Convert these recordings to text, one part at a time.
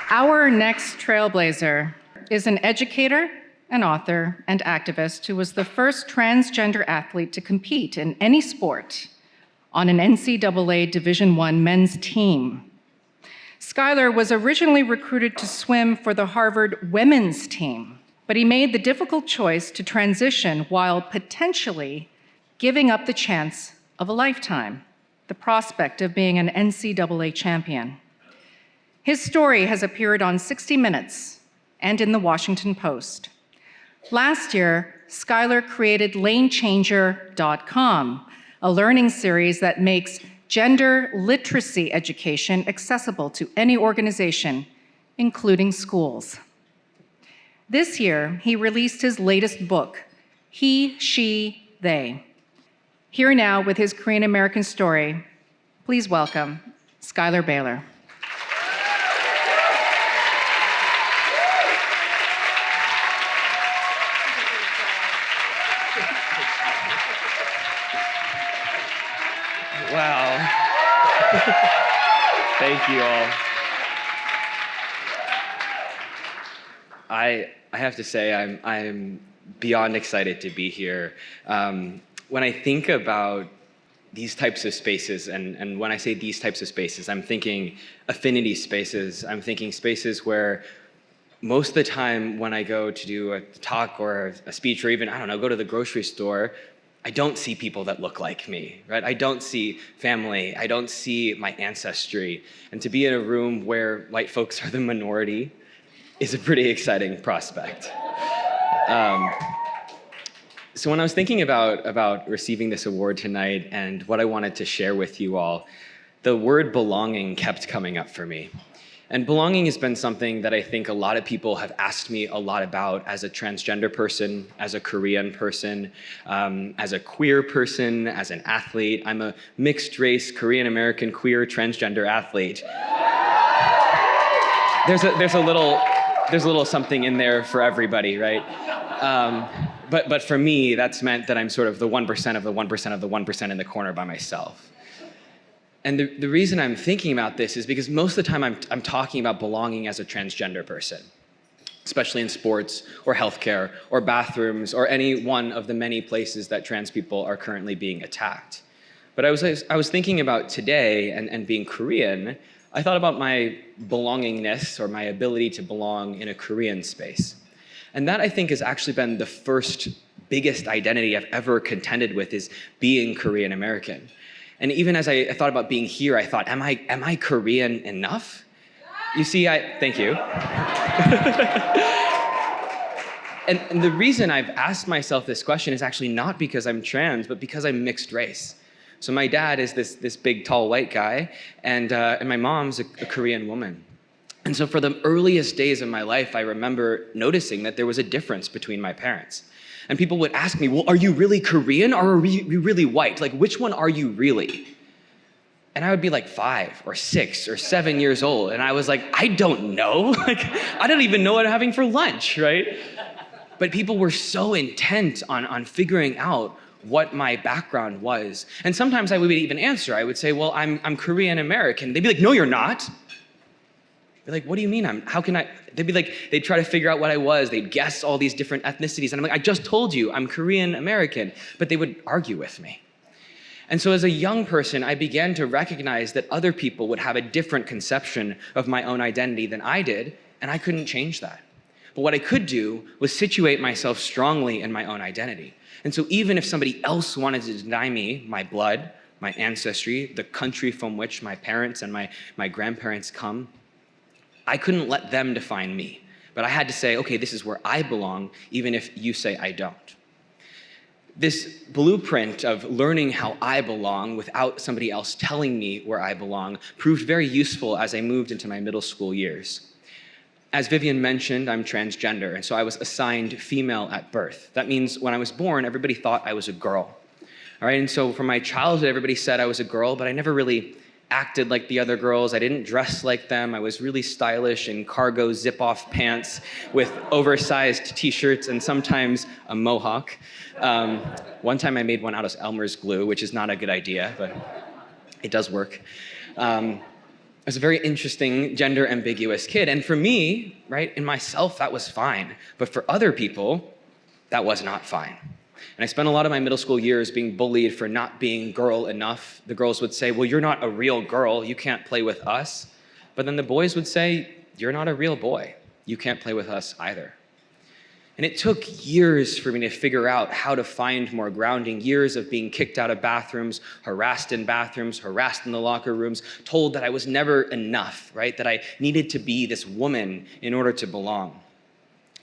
Our next trailblazer is an educator, an author, and activist who was the first transgender athlete to compete in any sport on an NCAA Division I men's team. Skylar was originally recruited to swim for the Harvard women's team, but he made the difficult choice to transition while potentially giving up the chance of a lifetime, the prospect of being an NCAA champion. His story has appeared on 60 Minutes and in the Washington Post. Last year, Skylar created LaneChanger.com, a learning series that makes gender literacy education accessible to any organization, including schools. This year, he released his latest book, He, She, They. Here now with his Korean American story, please welcome Skylar Baylor. Wow. Thank you all. I have to say I'm beyond excited to be here. When I think about these types of spaces, and when I say these types of spaces, I'm thinking affinity spaces. I'm thinking spaces where most of the time when I go to do a talk or a speech, or even, I don't know, go to the grocery store, I don't see people that look like me, right? I don't see family. I don't see my ancestry. And to be in a room where white folks are the minority is a pretty exciting prospect. So when I was thinking about receiving this award tonight and what I wanted to share with you all, the word belonging kept coming up for me. And belonging has been something that I think a lot of people have asked me a lot about as a transgender person, as a Korean person, as a queer person, as an athlete. I'm a mixed race, Korean American, queer, transgender athlete. There's a little something in there for everybody, right? But for me, that's meant that I'm sort of the 1% of the 1% of the 1% in the corner by myself. And the reason I'm thinking about this is because most of the time I'm talking about belonging as a transgender person, especially in sports or healthcare or bathrooms or any one of the many places that trans people are currently being attacked. But I was thinking about today and being Korean, I thought about my belongingness or my ability to belong in a Korean space. And that I think has actually been the first biggest identity I've ever contended with is being Korean American. And even as I thought about being here, I thought, am I Korean enough? You see, thank you. and the reason I've asked myself this question is actually not because I'm trans, but because I'm mixed race. So my dad is this big, tall, white guy, and my mom's a Korean woman. And so for the earliest days of my life, I remember noticing that there was a difference between my parents. And people would ask me, well, are you really Korean or are you really white? Like, which one are you really? And I would be like 5 or 6 or 7 years old. And I was like, I don't know. Like, I don't even know what I'm having for lunch, right? But people were so intent on figuring out what my background was. And sometimes I would even answer. I would say, well, I'm Korean American. They'd be like, no, you're not. They're like, what do you mean how can I? They'd be like, they'd try to figure out what I was. They'd guess all these different ethnicities. And I'm like, I just told you, I'm Korean American. But they would argue with me. And so as a young person, I began to recognize that other people would have a different conception of my own identity than I did, and I couldn't change that. But what I could do was situate myself strongly in my own identity. And so even if somebody else wanted to deny me my blood, my ancestry, the country from which my parents and my grandparents come, I couldn't let them define me, but I had to say, okay, this is where I belong, even if you say I don't. This blueprint of learning how I belong without somebody else telling me where I belong proved very useful as I moved into my middle school years. As Vivian mentioned, I'm transgender, and so I was assigned female at birth. That means when I was born, everybody thought I was a girl. All right, and so from my childhood, everybody said I was a girl, but I never really acted like the other girls. I didn't dress like them. I was really stylish in cargo zip-off pants with oversized t-shirts and sometimes a mohawk. One time I made one out of Elmer's glue, which is not a good idea, but it does work. was a very interesting, gender ambiguous kid. And for me, right, in myself, that was fine. But for other people, that was not fine. And I spent a lot of my middle school years being bullied for not being girl enough. The girls would say, well, you're not a real girl. You can't play with us. But then the boys would say, you're not a real boy. You can't play with us either. And it took years for me to figure out how to find more grounding, years of being kicked out of bathrooms, harassed in the locker rooms, told that I was never enough, right? That I needed to be this woman in order to belong.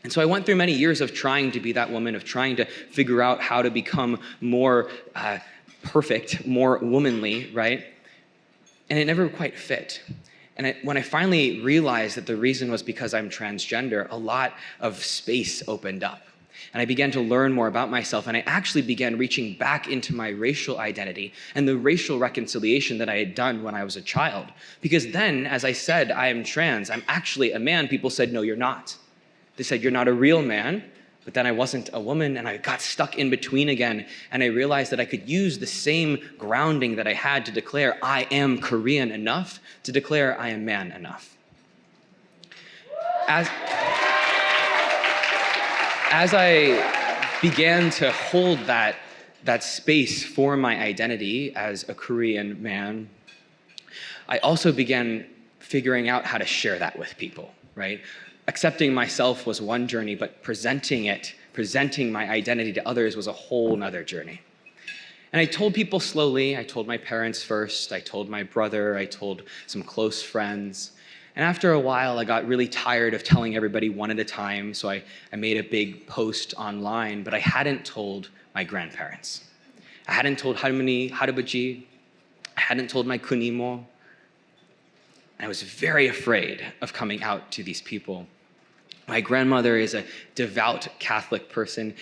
And so I went through many years of trying to be that woman, of trying to figure out how to become more perfect, more womanly, right? And it never quite fit. And when I finally realized that the reason was because I'm transgender, a lot of space opened up. And I began to learn more about myself, and I actually began reaching back into my racial identity and the racial reconciliation that I had done when I was a child. Because then, as I said, I am trans, I'm actually a man, people said, no, you're not. They said, you're not a real man. But then I wasn't a woman, and I got stuck in between again, and I realized that I could use the same grounding that I had to declare I am Korean enough to declare I am man enough. As I began to hold that space for my identity as a Korean man, I also began figuring out how to share that with people, right? Accepting myself was one journey, but presenting my identity to others was a whole nother journey. And I told people slowly. I told my parents first. I told my brother. I told some close friends. And after a while, I got really tired of telling everybody one at a time, so I made a big post online, but I hadn't told my grandparents. I hadn't told 할머니, 할아버지. I hadn't told my kunimo. I was very afraid of coming out to these people. My grandmother is a devout Catholic person.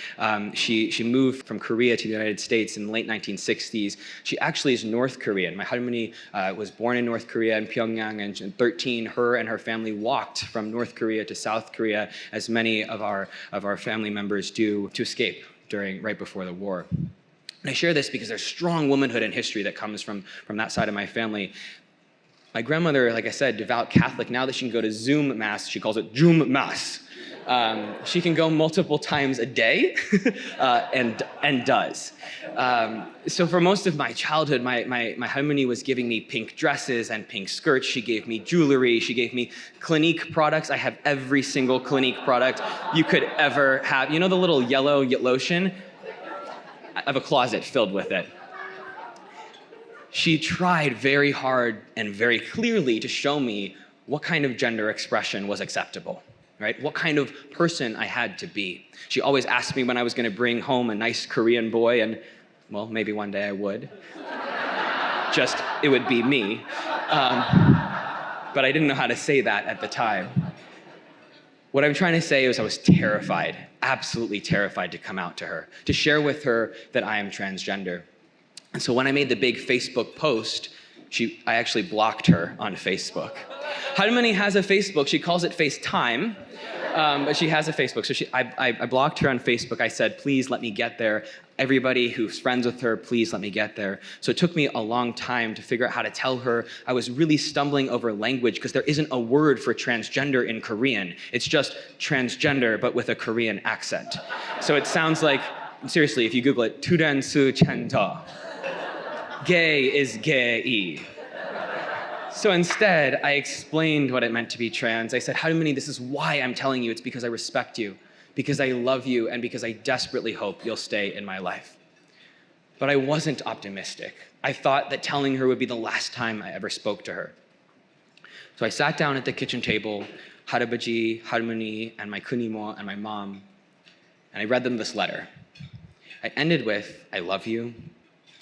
She moved from Korea to the United States in the late 1960s. She actually is North Korean. My 할머니 was born in North Korea in Pyongyang, and in 13, her and her family walked from North Korea to South Korea, as many of our family members do, to escape right before the war. And I share this because there's strong womanhood in history that comes from that side of my family. My grandmother, like I said, devout Catholic. Now that she can go to Zoom Mass, she calls it Jum Mass. She can go multiple times a day and does. So for most of my childhood, my 할머니 was giving me pink dresses and pink skirts. She gave me jewelry. She gave me Clinique products. I have every single Clinique product you could ever have. You know the little yellow lotion? I have a closet filled with it. She tried very hard and very clearly to show me what kind of gender expression was acceptable, right? What kind of person I had to be. She always asked me when I was going to bring home a nice Korean boy, and, well, maybe one day I would. Just, it would be me. But I didn't know how to say that at the time. What I'm trying to say is I was terrified, absolutely terrified to come out to her, to share with her that I am transgender. And so when I made the big Facebook post, I actually blocked her on Facebook. 할머니 has a Facebook. She calls it FaceTime, but she has a Facebook. So I blocked her on Facebook. I said, please let me get there. Everybody who's friends with her, please let me get there. So it took me a long time to figure out how to tell her. I was really stumbling over language because there isn't a word for transgender in Korean. It's just transgender, but with a Korean accent. So it sounds like, seriously, if you Google it, 투단수 찬터. Gay is gay. So instead, I explained what it meant to be trans. I said, 할머니, this is why I'm telling you. It's because I respect you, because I love you, and because I desperately hope you'll stay in my life. But I wasn't optimistic. I thought that telling her would be the last time I ever spoke to her. So I sat down at the kitchen table, 할아버지, 할머니, and my kunimo and my mom, and I read them this letter. I ended with, I love you,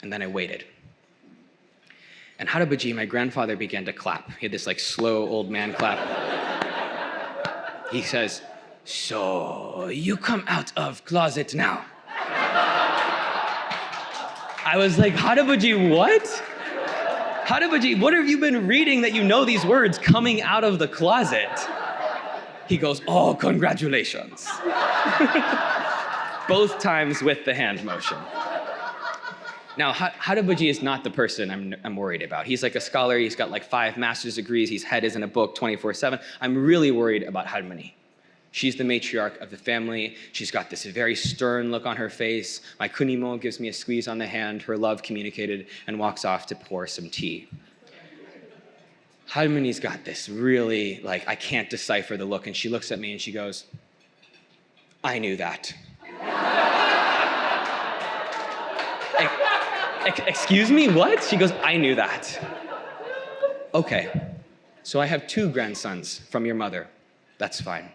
and then I waited. And 할아버지, my grandfather, began to clap. He had this like slow old man clap. He says, so you come out of closet now. I was like, 할아버지, what? 할아버지, what have you been reading that you know these words, coming out of the closet? He goes, oh, congratulations. Both times with the hand motion. Now, Harabuji is not the person I'm worried about. He's like a scholar. He's got like 5 master's degrees. His head is in a book 24/7. I'm really worried about Harmony. She's the matriarch of the family. She's got this very stern look on her face. My kunimo gives me a squeeze on the hand, her love communicated, and walks off to pour some tea. Harmony's got this really, like, I can't decipher the look, and she looks at me and she goes, I knew that. Excuse me, what? She goes, I knew that. Okay, so I have 2 grandsons from your mother. That's fine.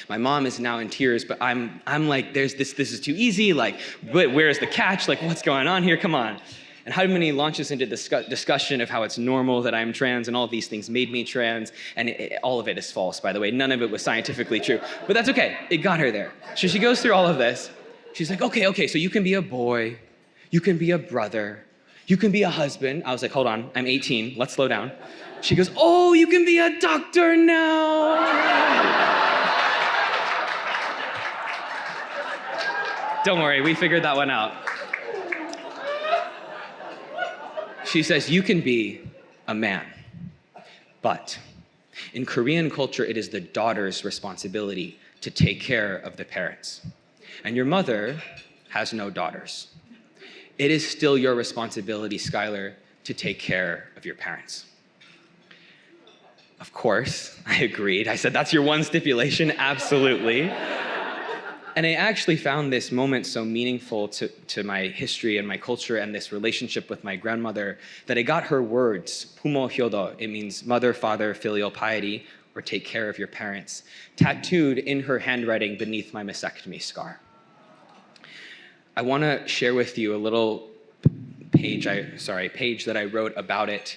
My mom is now in tears, but I'm like, this is too easy. Like, where's the catch? Like, what's going on here? Come on. And Harmony launches into discussion of how it's normal that I'm trans and all of these things made me trans. And all of it is false, by the way. None of it was scientifically true. But that's okay. It got her there. So she goes through all of this. She's like, okay, so you can be a boy. You can be a brother. You can be a husband. I was like, hold on. I'm 18. Let's slow down. She goes, oh, you can be a doctor now. Don't worry, we figured that one out. She says, you can be a man, but in Korean culture, it is the daughter's responsibility to take care of the parents. And your mother has no daughters. It is still your responsibility, Skylar, to take care of your parents. Of course, I agreed. I said, that's your one stipulation, absolutely. And I actually found this moment so meaningful to my history and my culture and this relationship with my grandmother that I got her words, pumo hyodo, it means mother, father, filial piety, or take care of your parents, tattooed in her handwriting beneath my mastectomy scar. I want to share with you a little page that I wrote about it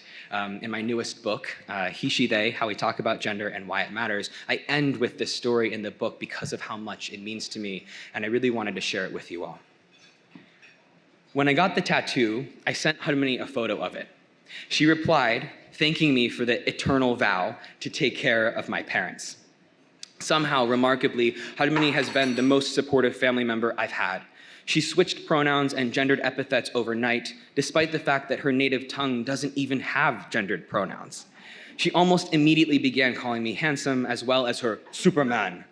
in my newest book, He, She, They, How We Talk About Gender and Why It Matters. I end with this story in the book because of how much it means to me, and I really wanted to share it with you all. When I got the tattoo, I sent Harmony a photo of it. She replied, thanking me for the eternal vow to take care of my parents. Somehow, remarkably, Harmony has been the most supportive family member I've had. She switched pronouns and gendered epithets overnight, despite the fact that her native tongue doesn't even have gendered pronouns. She almost immediately began calling me handsome, as well as her Superman.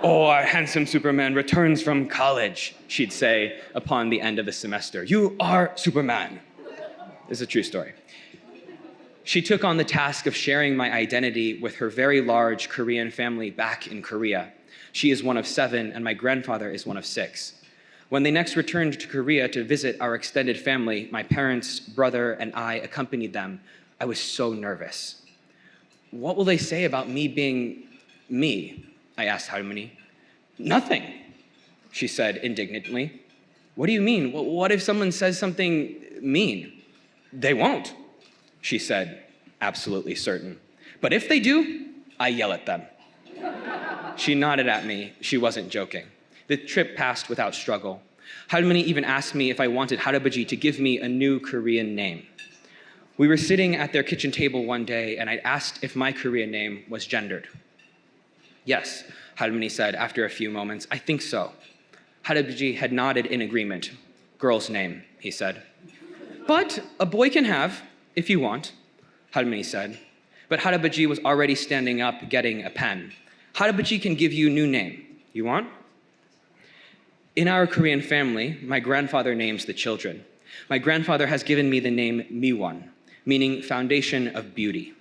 Oh, our handsome Superman returns from college, she'd say upon the end of the semester. You are Superman. This is a true story. She took on the task of sharing my identity with her very large Korean family back in Korea. She is one of 7, and my grandfather is one of 6. When they next returned to Korea to visit our extended family, my parents, brother, and I accompanied them. I was so nervous. What will they say about me being me? I asked Harmony. Nothing, she said indignantly. What do you mean? What if someone says something mean? They won't, she said, absolutely certain. But if they do, I yell at them. She nodded at me. She wasn't joking. The trip passed without struggle. Harmony even asked me if I wanted Harabuji to give me a new Korean name. We were sitting at their kitchen table one day, and I asked if my Korean name was gendered. Yes, Harmony said after a few moments, I think so. Harabuji had nodded in agreement. Girl's name, he said. But a boy can have, if you want, Harmony said. But Harabuji was already standing up, getting a pen. Harabuji can give you a new name. You want? In our Korean family, my grandfather names the children. My grandfather has given me the name Miwon, meaning foundation of beauty.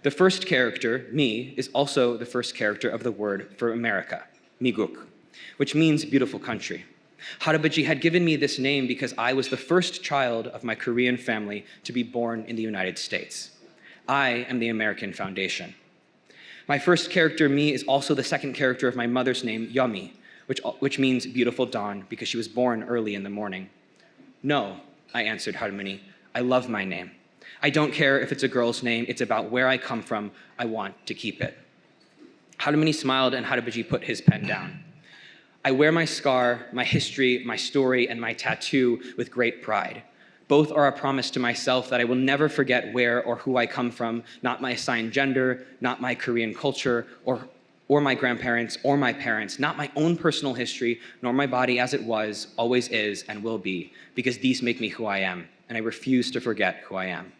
The first character, Mi, is also the first character of the word for America, Miguk, which means beautiful country. Harabuji had given me this name because I was the first child of my Korean family to be born in the United States. I am the American foundation. My first character, Mi, is also the second character of my mother's name, Yomi, which means beautiful dawn because she was born early in the morning. No, I answered Harmony. I love my name. I don't care if it's a girl's name. It's about where I come from. I want to keep it. Harmony smiled and Harabuji put his pen down. I wear my scar, my history, my story, and my tattoo with great pride. Both are a promise to myself that I will never forget where or who I come from, not my assigned gender, not my Korean culture, or or my grandparents, or my parents, not my own personal history, nor my body as it was, always is, and will be, because these make me who I am, and I refuse to forget who I am.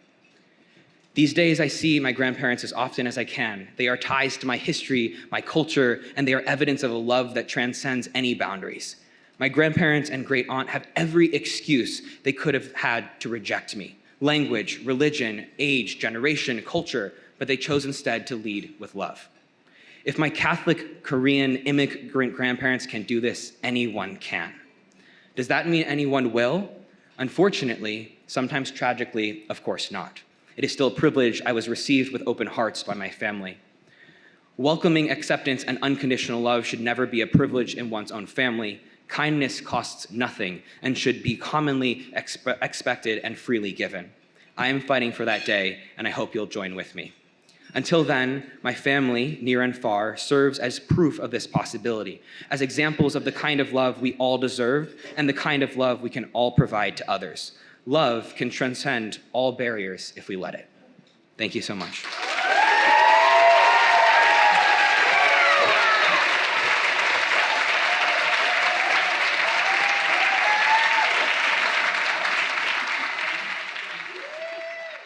These days, I see my grandparents as often as I can. They are ties to my history, my culture, and they are evidence of a love that transcends any boundaries. My grandparents and great aunt have every excuse they could have had to reject me. Language, religion, age, generation, culture, but they chose instead to lead with love. If my Catholic Korean immigrant grandparents can do this, anyone can. Does that mean anyone will? Unfortunately, sometimes tragically, of course not. It is still a privilege I was received with open hearts by my family. Welcoming acceptance and unconditional love should never be a privilege in one's own family. Kindness costs nothing and should be commonly expected and freely given. I am fighting for that day, and I hope you'll join with me. Until then, my family, near and far, serves as proof of this possibility, as examples of the kind of love we all deserve and the kind of love we can all provide to others. Love can transcend all barriers if we let it. Thank you so much.